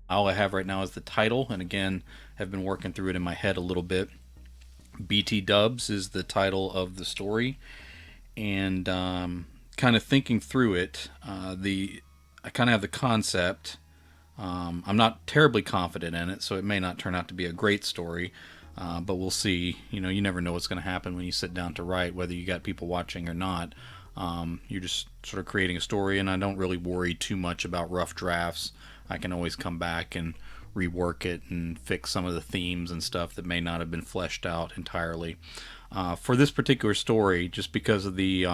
All I have right now is the title, and again, have been working through it in my head a little bit. BT Dubs is the title of the story, and kind of thinking through it, the I kind of have the concept. I'm not terribly confident in it, so it may not turn out to be a great story, but we'll see. You know, you never know what's going to happen when you sit down to write, whether you got people watching or not. You're just sort of creating a story, and I don't really worry too much about rough drafts. I can always come back and rework it and fix some of the themes and stuff that may not have been fleshed out entirely. For this particular story, just because of the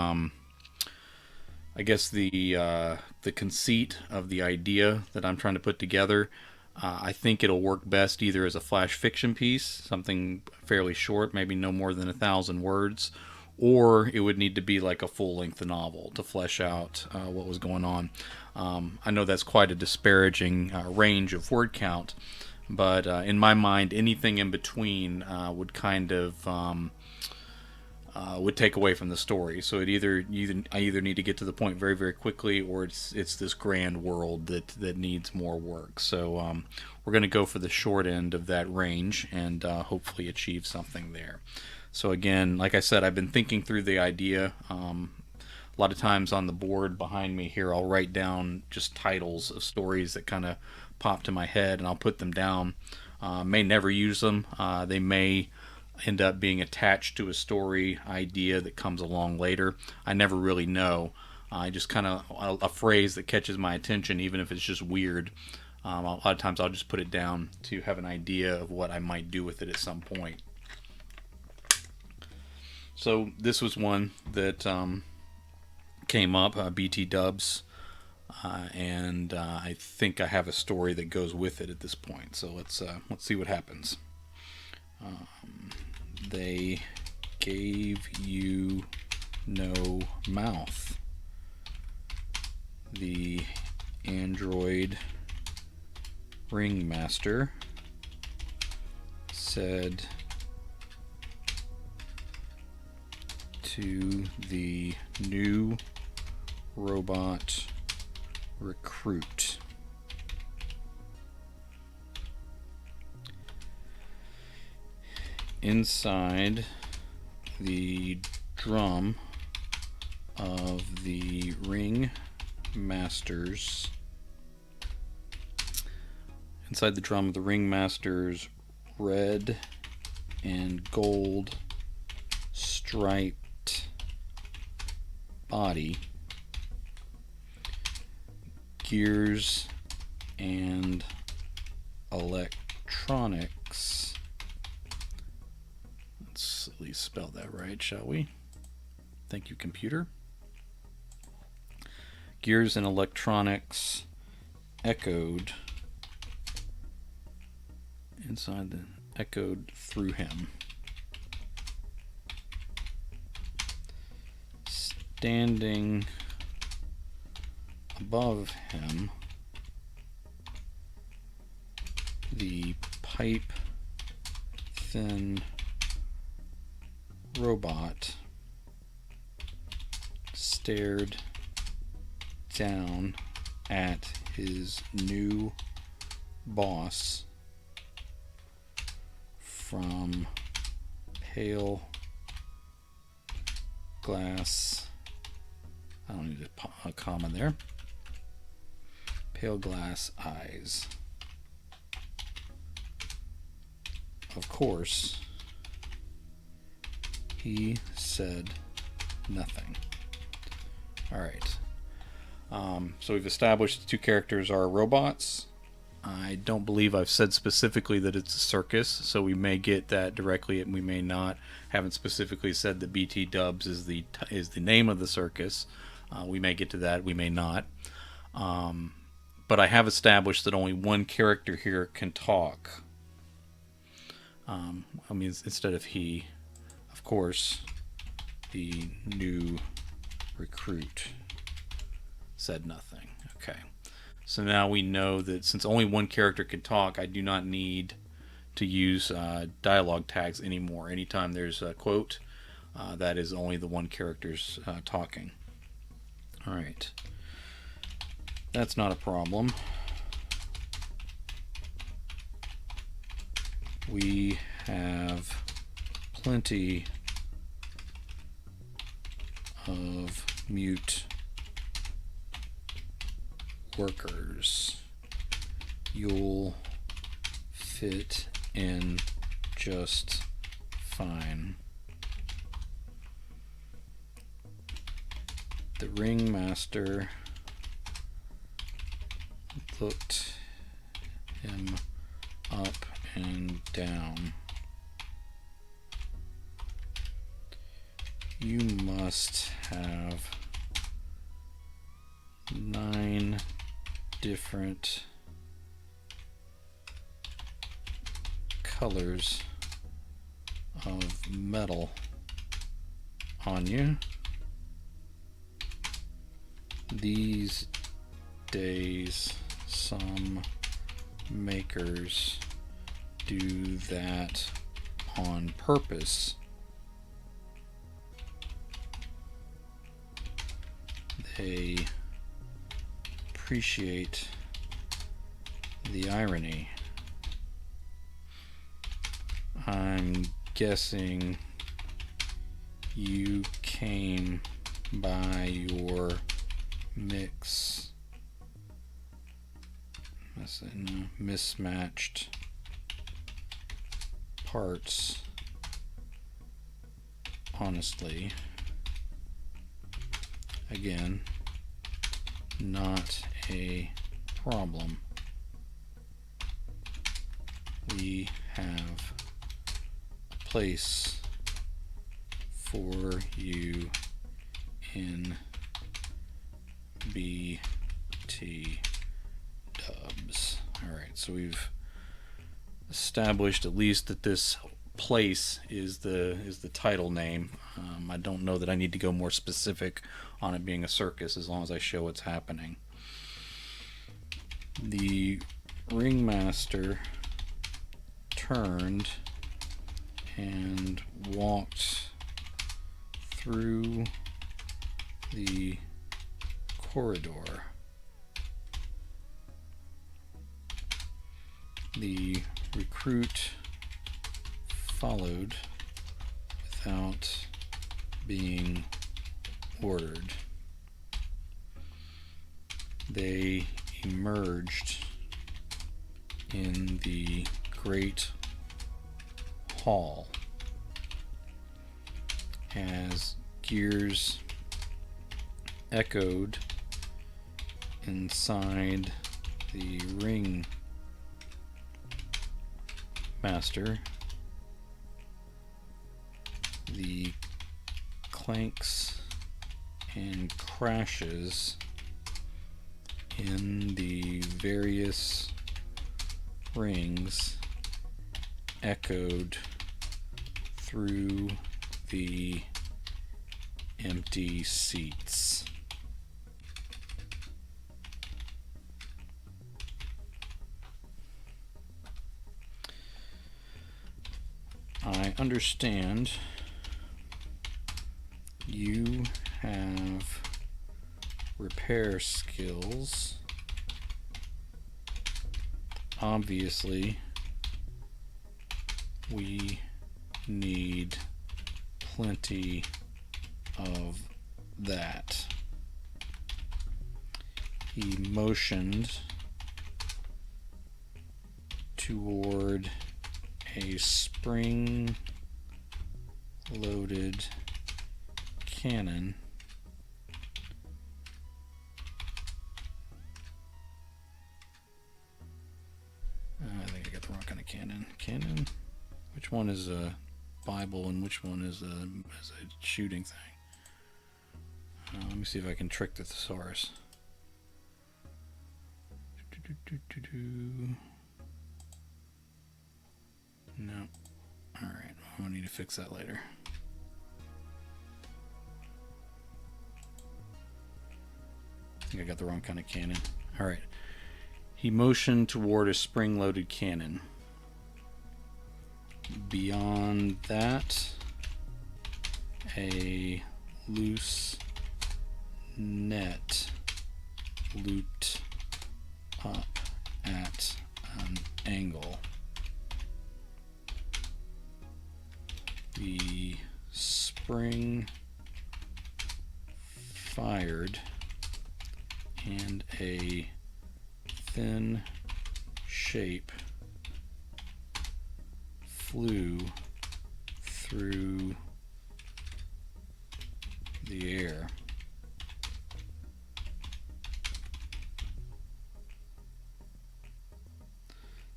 I guess the conceit of the idea that I'm trying to put together. I think it'll work best either as a flash fiction piece, something fairly short, maybe no more than 1,000 words, or it would need to be like a full length novel to flesh out what was going on. I know that's quite a disparaging range of word count, but in my mind, anything in between would kind of would take away from the story. So I either need to get to the point very very quickly, or it's this grand world that needs more work. So we're going to go for the short end of that range and hopefully achieve something there. So again, like I said, I've been thinking through the idea. A lot of times on the board behind me here, I'll write down just titles of stories that kind of pop to my head, and I'll put them down. May never use them. They may end up being attached to a story idea that comes along later. I never really know. I just kind of a phrase that catches my attention, even if it's just weird. A lot of times I'll just put it down to have an idea of what I might do with it at some point. So this was one that came up, BT Dubs, and I think I have a story that goes with it at this point. So let's see what happens. They gave you no mouth. The android ringmaster said to the new robot recruit. Inside the drum of the ringmaster's red and gold striped body, gears and electronics. Let's at least spell that right, shall we? Thank you, computer. Gears and electronics echoed through him. Standing above him, the pipe thin robot stared down at his new boss from pale glass. I don't need a comma there. Pale glass eyes. Of course, he said nothing. All right. So we've established the two characters are robots. I don't believe I've said specifically that it's a circus, so we may get that directly, and we may not. Haven't specifically said that BT Dubs is the name of the circus. We may get to that. We may not. But I have established that only one character here can talk. I mean, instead of he, of course, the new recruit said nothing. Okay. So now we know that since only one character can talk, I do not need to use dialogue tags anymore. Anytime there's a quote, that is only the one character's talking. All right. That's not a problem. we have plenty of mute workers. You'll fit in just fine. The ringmaster looked him up and down. You must have 9 different colors of metal on you. These days, some makers do that on purpose. They appreciate the irony. I'm guessing you came by your mismatched parts honestly. Again, not a problem. We have a place for you in BT Dubs. Alright, so we've established at least that this place is the title name. I don't know that I need to go more specific on it being a circus as long as I show what's happening. The ringmaster turned and walked through the corridor. The recruit followed without being ordered. They emerged in the great hall as gears echoed inside the ring master. The clanks and crashes in the various rings echoed through the empty seats. I understand you have repair skills. Obviously, we need plenty of that. He motioned toward a spring-loaded cannon I think I got the wrong kind of cannon. Which one is a Bible and which one is a shooting thing? Let me see if I can trick the thesaurus. No. Alright, I'll need to fix that later. I think I got the wrong kind of cannon. Alright. He motioned toward a spring-loaded cannon. Beyond that, a loose net looped up at an angle. the spring fired and a thin shape flew through the air.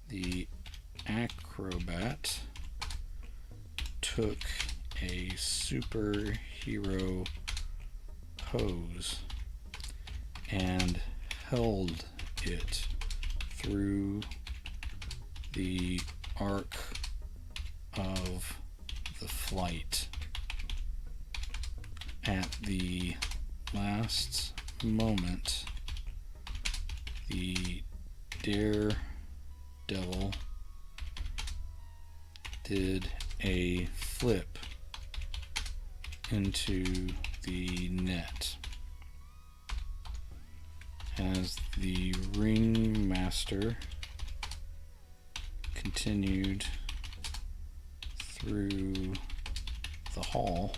The acrobat took a superhero pose and held it through the arc of the flight. At the last moment, the daredevil did a flip into the net. As the ringmaster continued through the hall,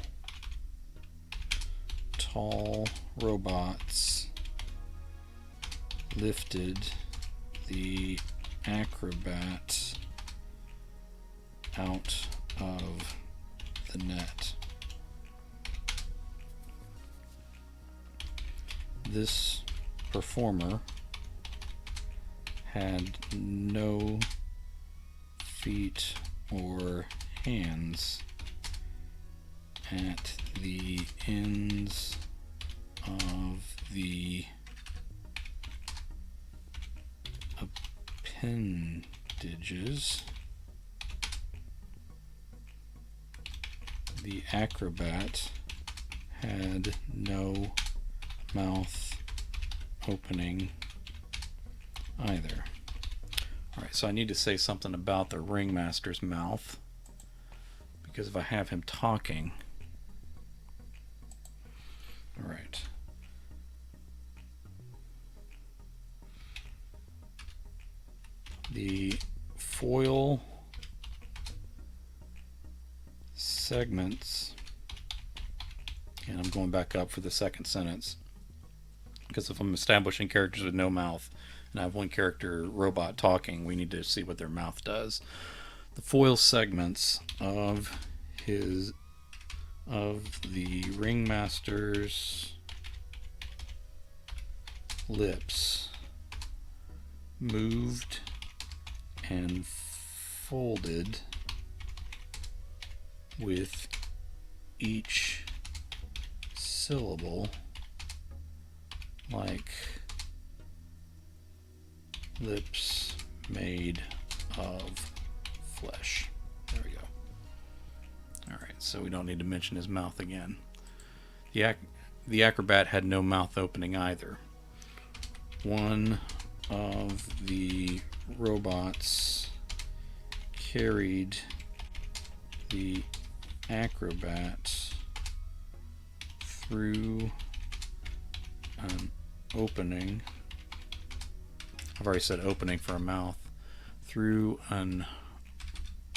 tall robots lifted the acrobat out of the net. This performer had no feet or hands at the ends of the appendages. The acrobat had no mouth opening either. Alright, so I need to say something about the ringmaster's mouth, because if I have him talking. Alright. The foil segments, and I'm going back up for the second sentence, because if I'm establishing characters with no mouth and I have one character robot talking, we need to see what their mouth does. The foil segments of the ringmaster's lips moved and folded with each syllable like lips made of flesh. There we go. Alright, so we don't need to mention his mouth again. The acrobat had no mouth opening either. One of the robots carried the acrobat through an opening. I've already said opening for a mouth. Through an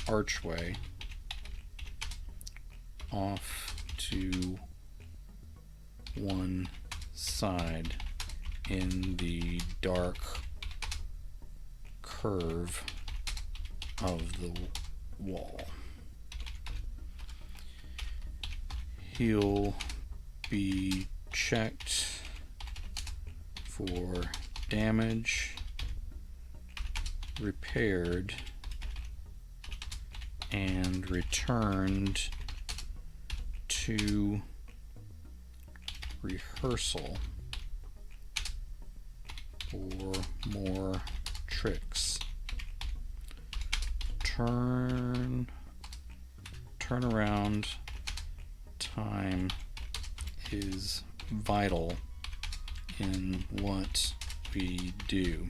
archway off to one side in the dark curve of the wall. He'll be checked for damage, repaired, and returned to rehearsal for more tricks. Turnaround time is vital in what we do.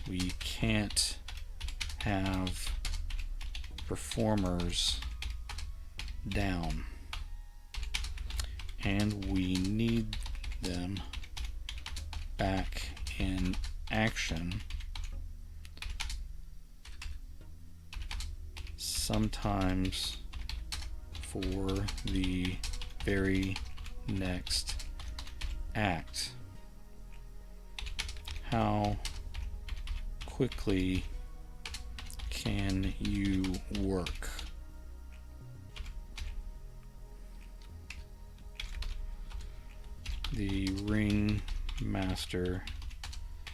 We can't have performers down, and we need them back in action sometimes for the very next act. How quickly can you work? The ringmaster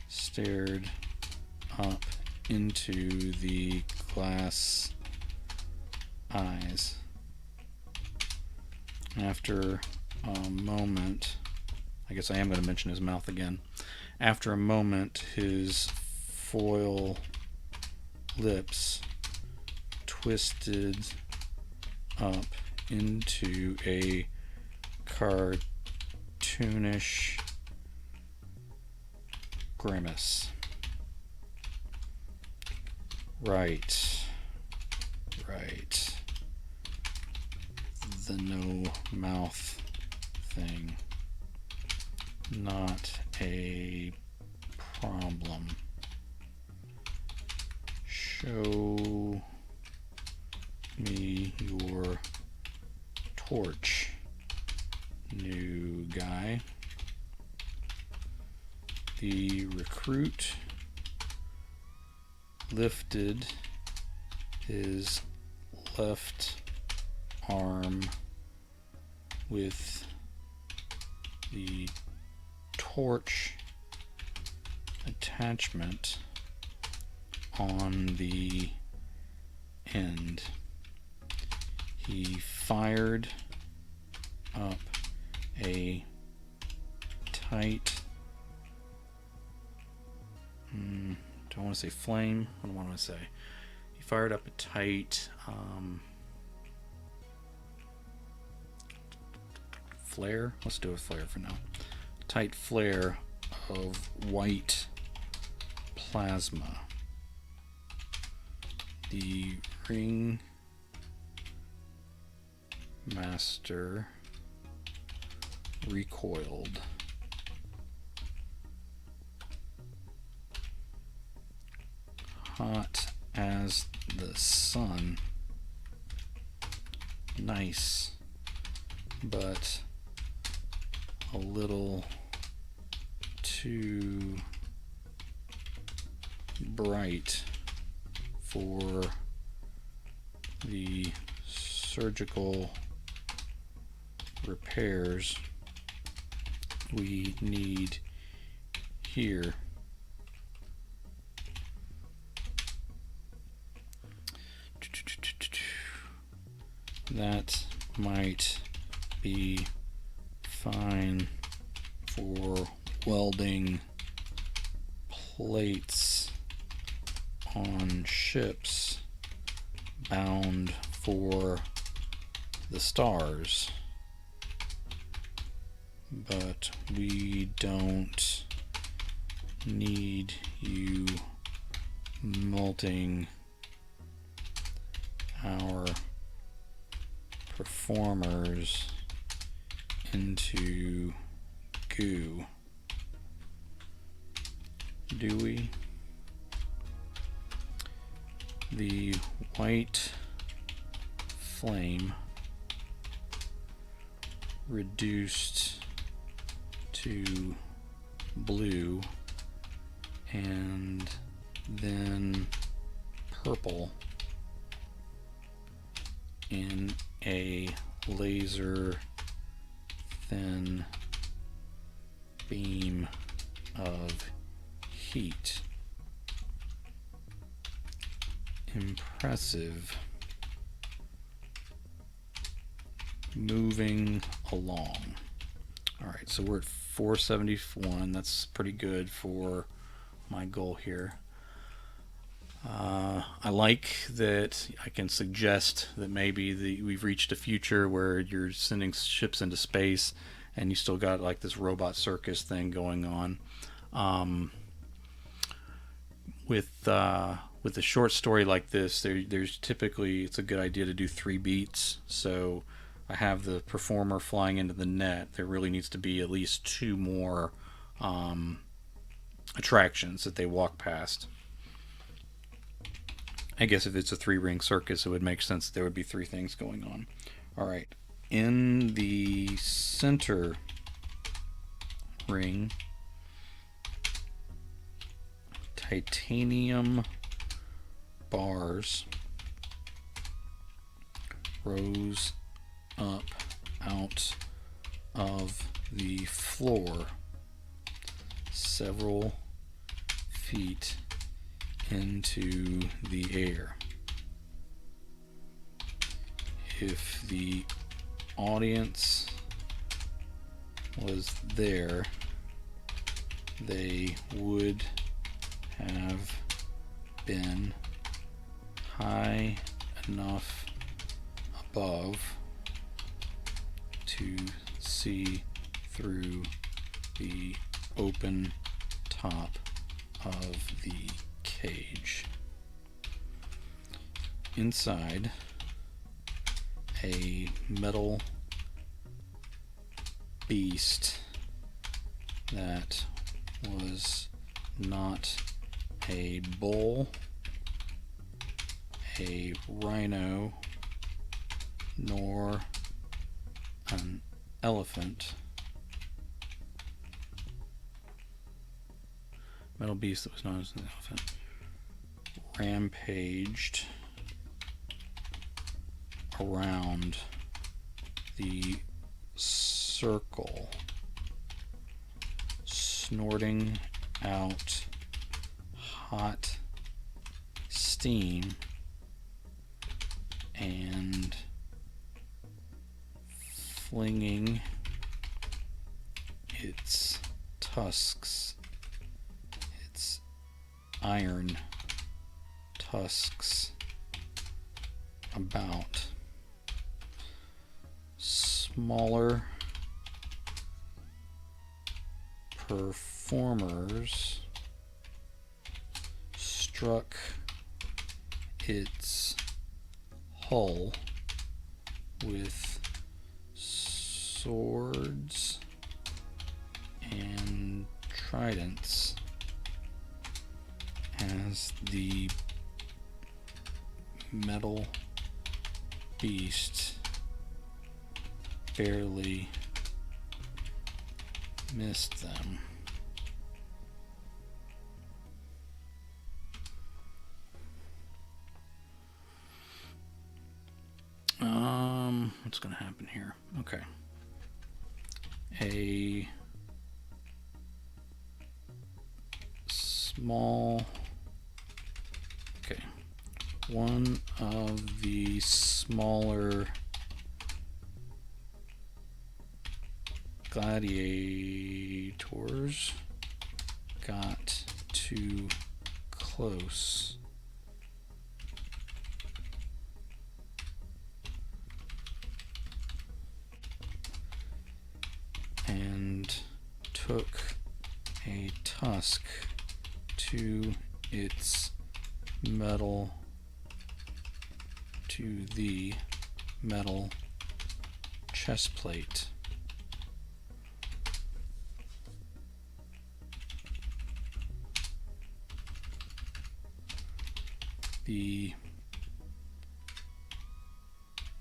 stared up into the glass eyes. After a moment, I guess I am going to mention his mouth again. After a moment, his foil lips twisted up into a cartoonish grimace. Right. The no mouth thing. Not a problem. Show me your torch, new guy. The recruit lifted his left arm with the torch attachment on the end. He fired up a tight, don't want to say flame, what do I want to say? He fired up a tight flare. Let's do a flare for now. Tight flare of white plasma. The ring master recoiled. Hot as the sun. Nice, but a little too bright for the surgical repairs we need here. That might be fine for welding plates on ships bound for the stars, but we don't need you melting our performers into goo, do we? The white flame reduced to blue and then purple in a laser thin beam of heat. Impressive. Moving along. Alright, so we're at 471. That's pretty good for my goal here. I like that I can suggest that maybe we've reached a future where you're sending ships into space and you still got like this robot circus thing going on. With a short story like this, there's typically, it's a good idea to do 3 beats. So I have the performer flying into the net. There really needs to be at least 2 more attractions that they walk past. I guess if it's a 3-ring circus, it would make sense that there would be 3 things going on. All right, in the center ring, titanium bars rose up out of the floor several feet into the air. If the audience was there, they would have been high enough above to see through the open top of the cage. Inside, a metal beast that was not a bull, a rhino, nor an elephant. Metal beast that was not an elephant rampaged around the circle, snorting out hot steam and flinging its tusks, its iron tusks, about. Smaller performers struck its hull with swords and tridents as the metal beast barely missed them. What's going to happen here? Okay. A small, okay, one of the smaller gladiators got too close and took a tusk to its metal, to the metal chest plate. The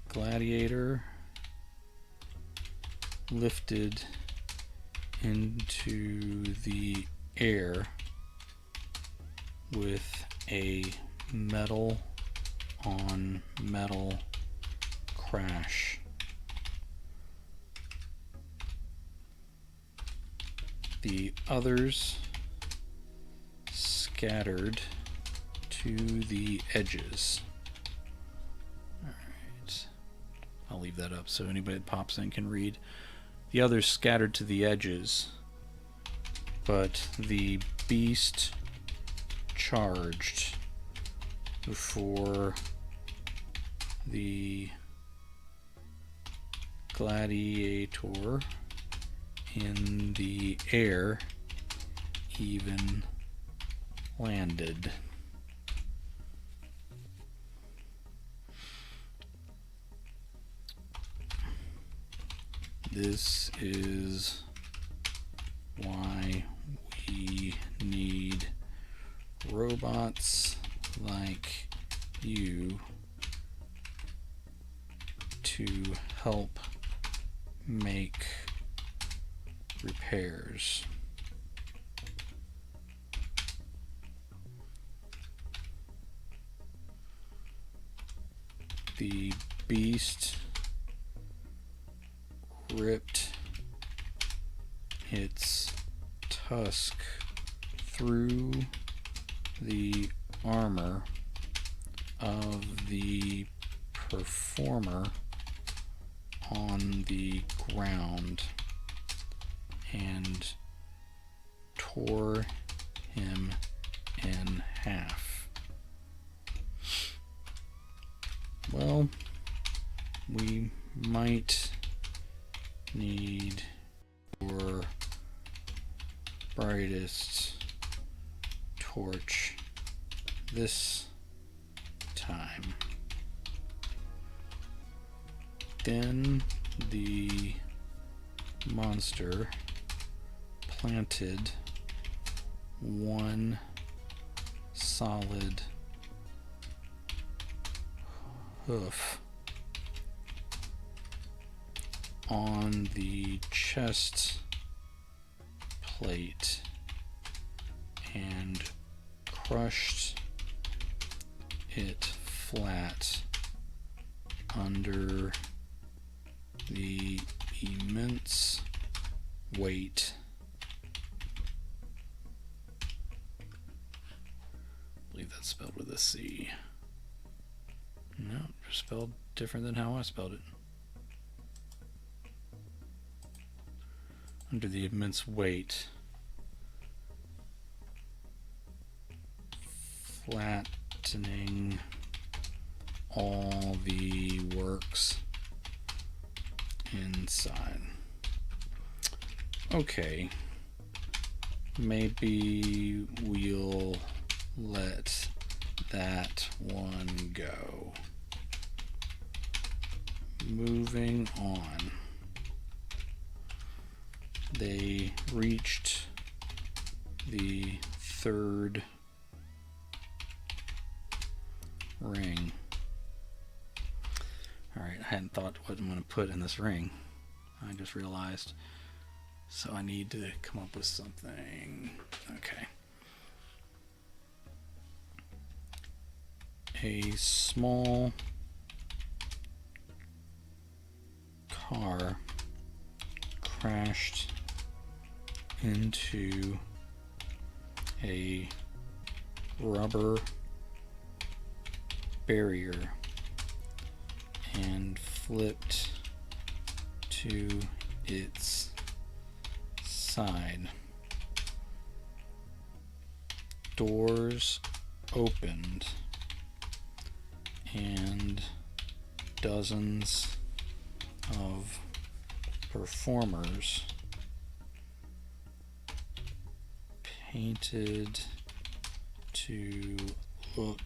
gladiator lifted into the air with a metal on metal crash. The others scattered to the edges. Alright, I'll leave that up so anybody that pops in can read. The others scattered to the edges, but the beast charged before the gladiator in the air even landed. This is why we need robots like you to help make repairs. The beast ripped its tusk through the armor of the performer on the ground and tore him in half. Well, we might need your brightest torch this time. Then the monster planted one solid hoof on the chest plate and crushed it flat under the immense weight. I believe that's spelled with a C. No, spelled different than how I spelled it. Under the immense weight, flattening all the works inside. Okay, maybe we'll let that one go. Moving on. They reached the third ring. Alright, I hadn't thought what I'm going to put in this ring. I just realized. So I need to come up with something. Okay. A small car crashed into a rubber barrier and flipped to its side. Doors opened and dozens of performers painted to look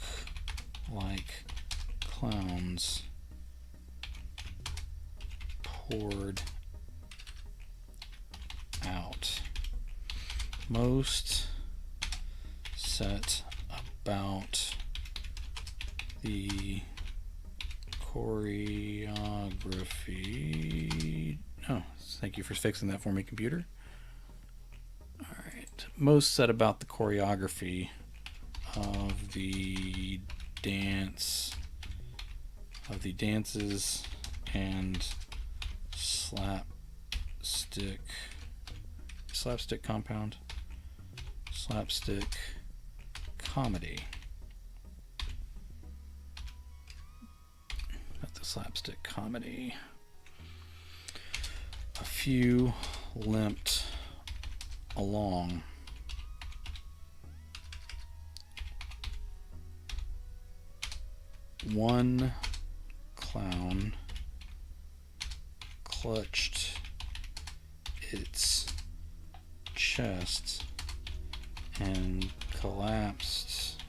like clowns poured out. Most set about the choreography. Oh, thank you for fixing that for me, computer. Alright. Most said about the choreography of the dances and slapstick comedy. That's the slapstick comedy. A few limped along. One clown clutched its chest and collapsed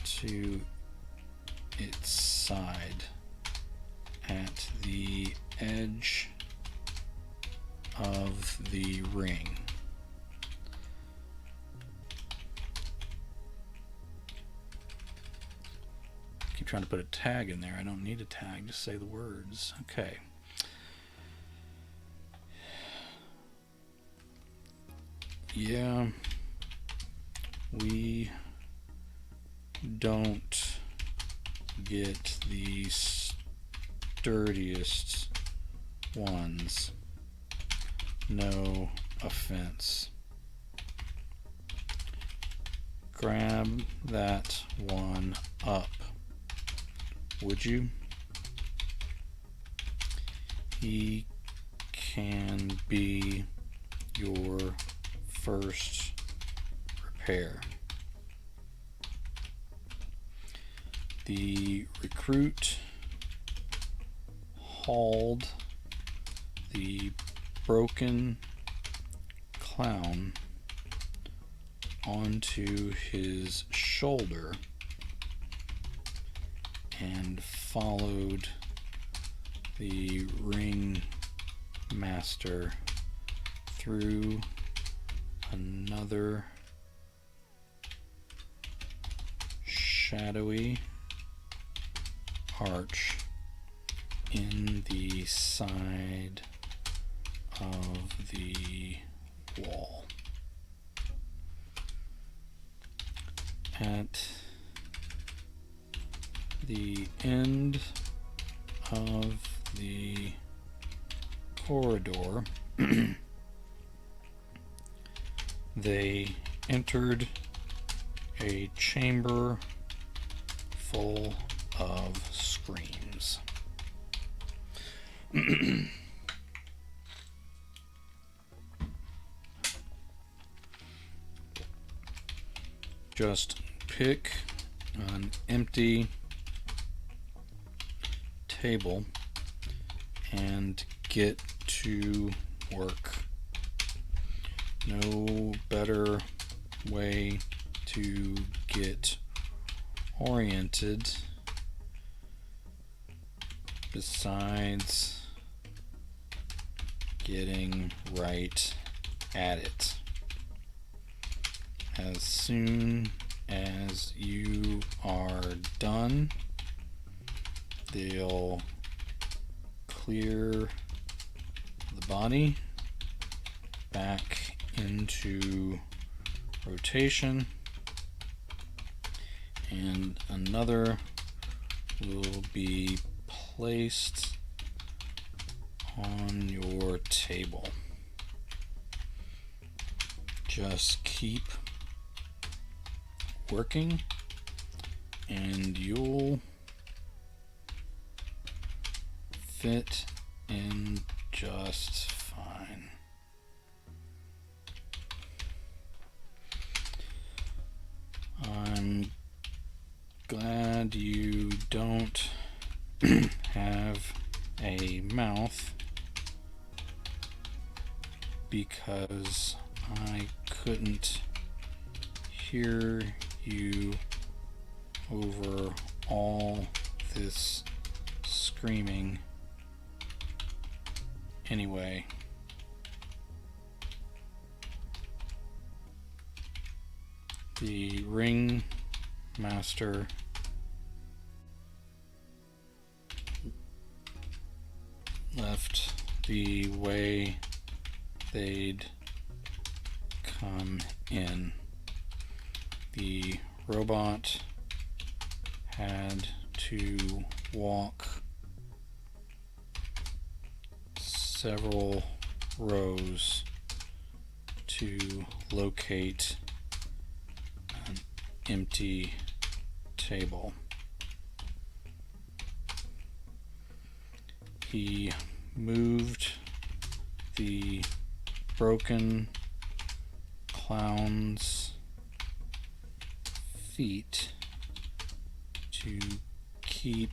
to its side at the edge of the ring. Keep trying to put a tag in there. I don't need a tag, just say the words. Okay. Yeah, we don't get the sturdiest ones. No offense. Grab that one up, would you? He can be your first repair. The recruit hauled the broken clown onto his shoulder and followed the ring master through another shadowy arch in the side of the wall. At the end of the corridor, they entered a chamber full of screams. Just pick an empty table and get to work. No better way to get oriented besides getting right at it. As soon as you are done, they'll clear the body back into rotation, and another will be placed on your table. Just keep working and you'll fit in just fine. I'm glad you don't have a mouth, because I couldn't hear you over all this screaming anyway. The ring master left the way they'd come in. The robot had to walk several rows to locate an empty table. He moved the broken clown's feet to keep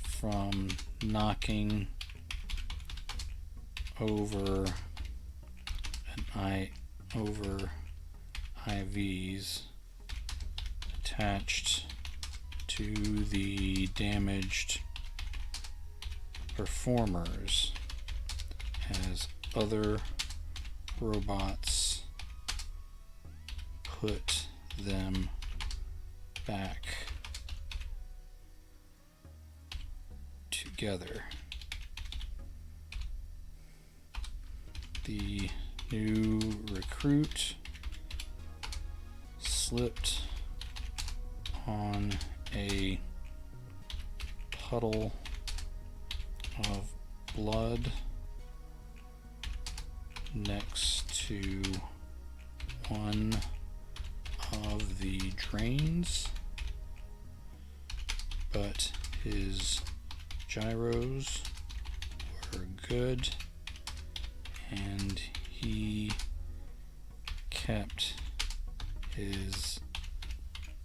from knocking over IVs attached to the damaged performers as other robots put them back together. The new recruit slipped on a puddle of blood next to one of the drains, but his gyros were good and he kept his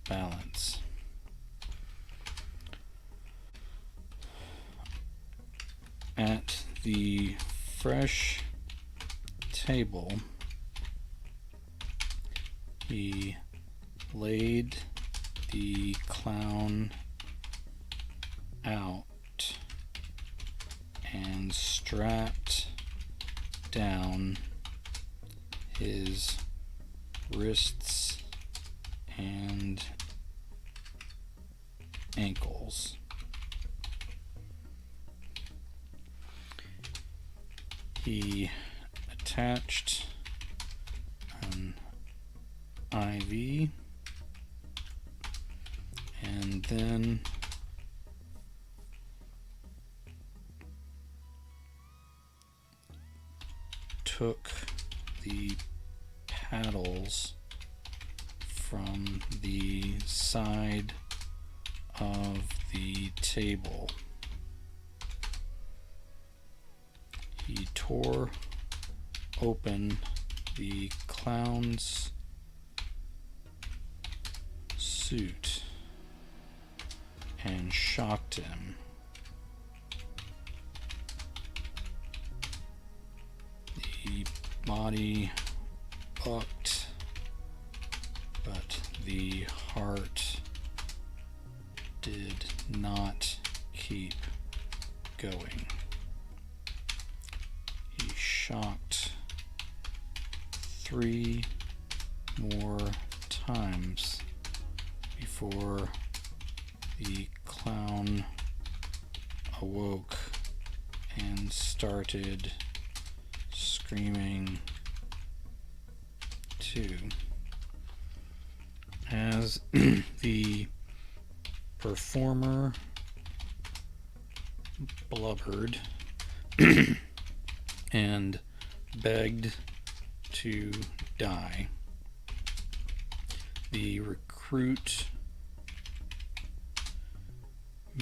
balance. At the fresh table, he laid the clown out and strapped down his wrists and ankles. He attached an IV and then took the paddles from the side of the table. He tore open the clown's suit and shocked him. The body bucked, but the heart did not keep going. He shocked 3 more times before the clown awoke and started screaming too. As the performer blubbered and begged to die, the recruit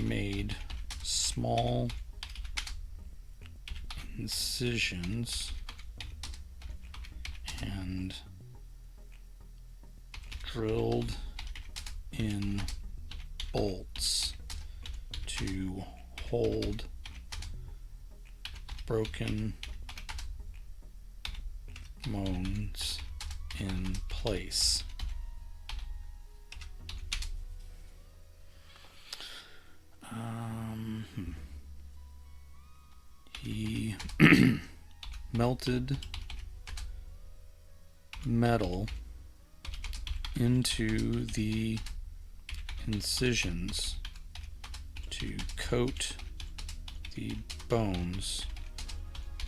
made small incisions and drilled in bolts to hold broken bones in place. He melted metal into the incisions to coat the bones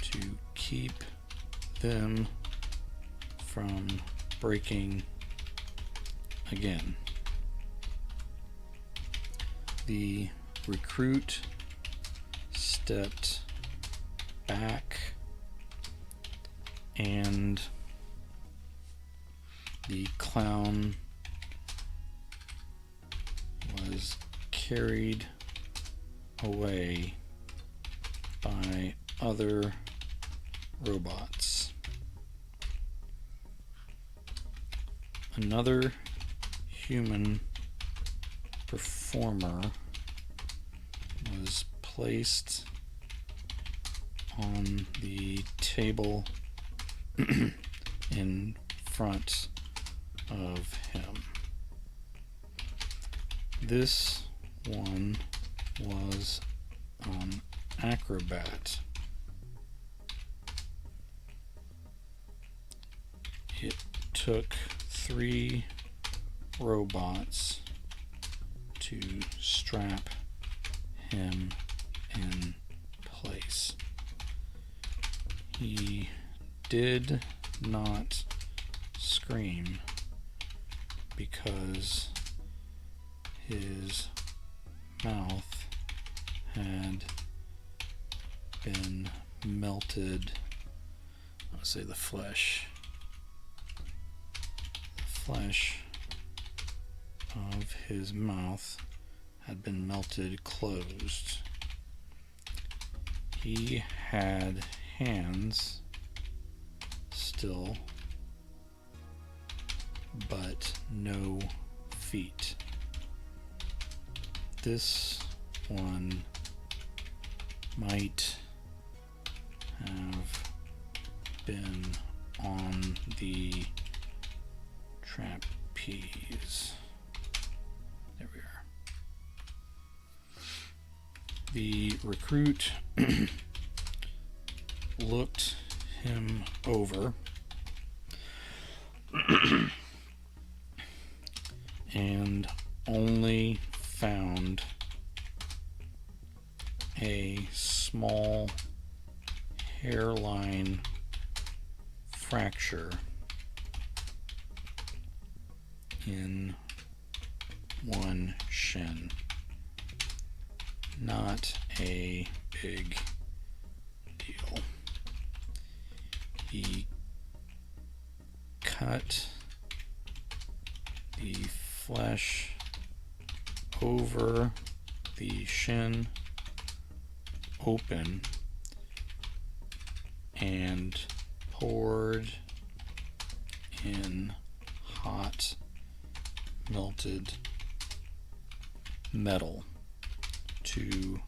to keep them from breaking again. The recruit stepped back and the clown was carried away by other robots. Another human performer was placed on the table in front of him. This one was an acrobat. It took 3 robots to strap him in He did not scream because his mouth had been melted. Let's say the flesh of his mouth had been melted closed. He had hands still, but no feet. This one might have been on the trapeze. There we are. The recruit looked him over and only found a small hairline fracture in one shin. Not a big deal. He cut the flesh over the shin open and poured in hot melted metal to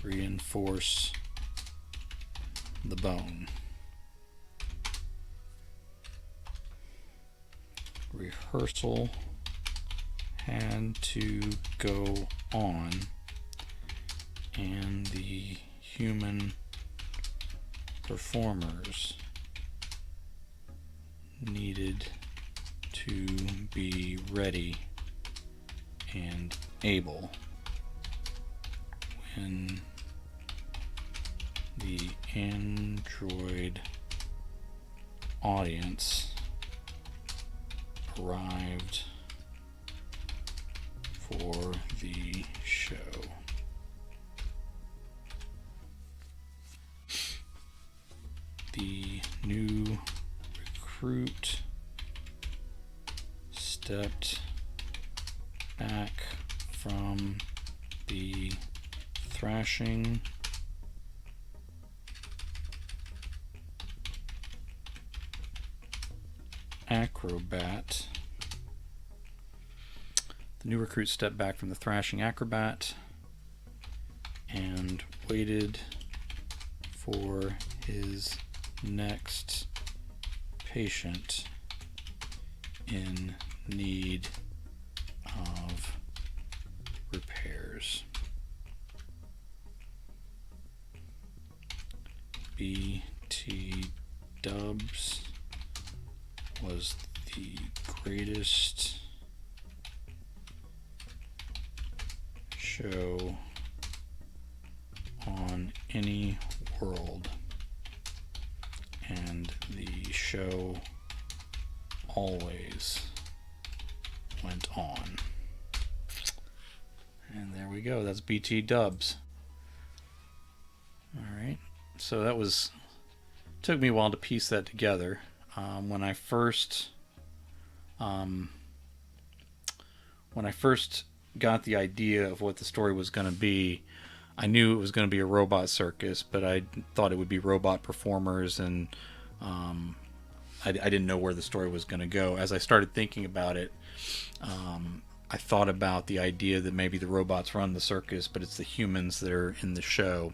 reinforce the bone. Rehearsal had to go on, and the human performers needed to be ready and able when the android audience arrived for the show. The new recruit stepped back from the thrashing acrobat. The new recruit stepped back from the thrashing acrobat and waited for his next patient in need of repairs. BT Dubs was the greatest show on any world, and the show always went on. And there we go. That's BT Dubs. All right. So that was, took me a while to piece that together. When I first got the idea of what the story was going to be, I knew it was going to be a robot circus, but I thought it would be robot performers, and I didn't know where the story was going to go. As I started thinking about it, I thought about the idea that maybe the robots run the circus, but it's the humans that are in the show.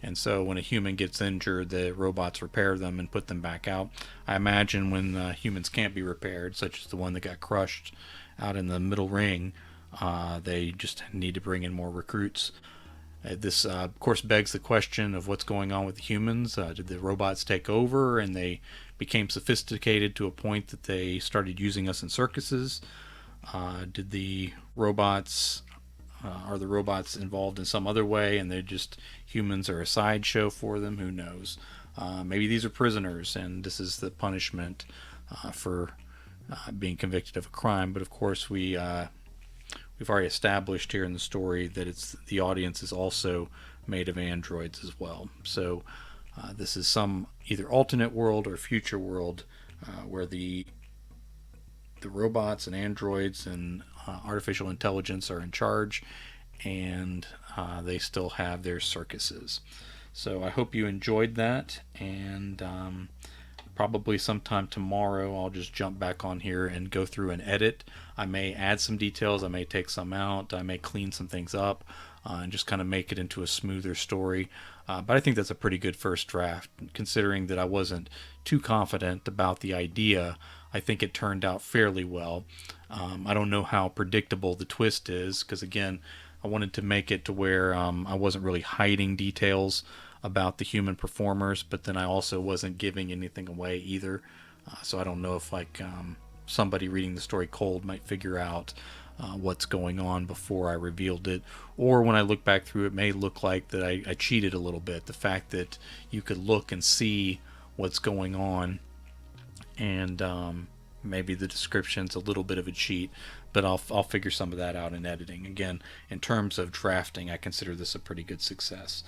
And so when a human gets injured, the robots repair them and put them back out. I imagine when humans can't be repaired, such as the one that got crushed out in the middle ring, they just need to bring in more recruits. This, of course, begs the question of what's going on with the humans. Did the robots take over and they became sophisticated to a point that they started using us in circuses? Did the robots... are the robots involved in some other way and they're just humans are a sideshow for them? Who knows? Maybe these are prisoners, and this is the punishment for being convicted of a crime. But of course, we've already established here in the story that it's the audience is also made of androids as well. So this is some either alternate world or future world where the robots and androids and artificial intelligence are in charge, and they still have their circuses. So I hope you enjoyed that, and probably sometime tomorrow I'll just jump back on here and go through and edit. I may add some details, I may take some out, I may clean some things up, and just kind of make it into a smoother story. But I think that's a pretty good first draft, considering that I wasn't too confident about the idea. I think it turned out fairly well. I don't know how predictable the twist is, because again, I wanted to make it to where I wasn't really hiding details about the human performers, but then I also wasn't giving anything away either. So I don't know if somebody reading the story cold might figure out what's going on before I revealed it, or when I look back through it may look like that I cheated a little bit. The fact that you could look and see what's going on, and maybe the description's a little bit of a cheat, but I'll figure some of that out in editing. Again, in terms of drafting, I consider this a pretty good success.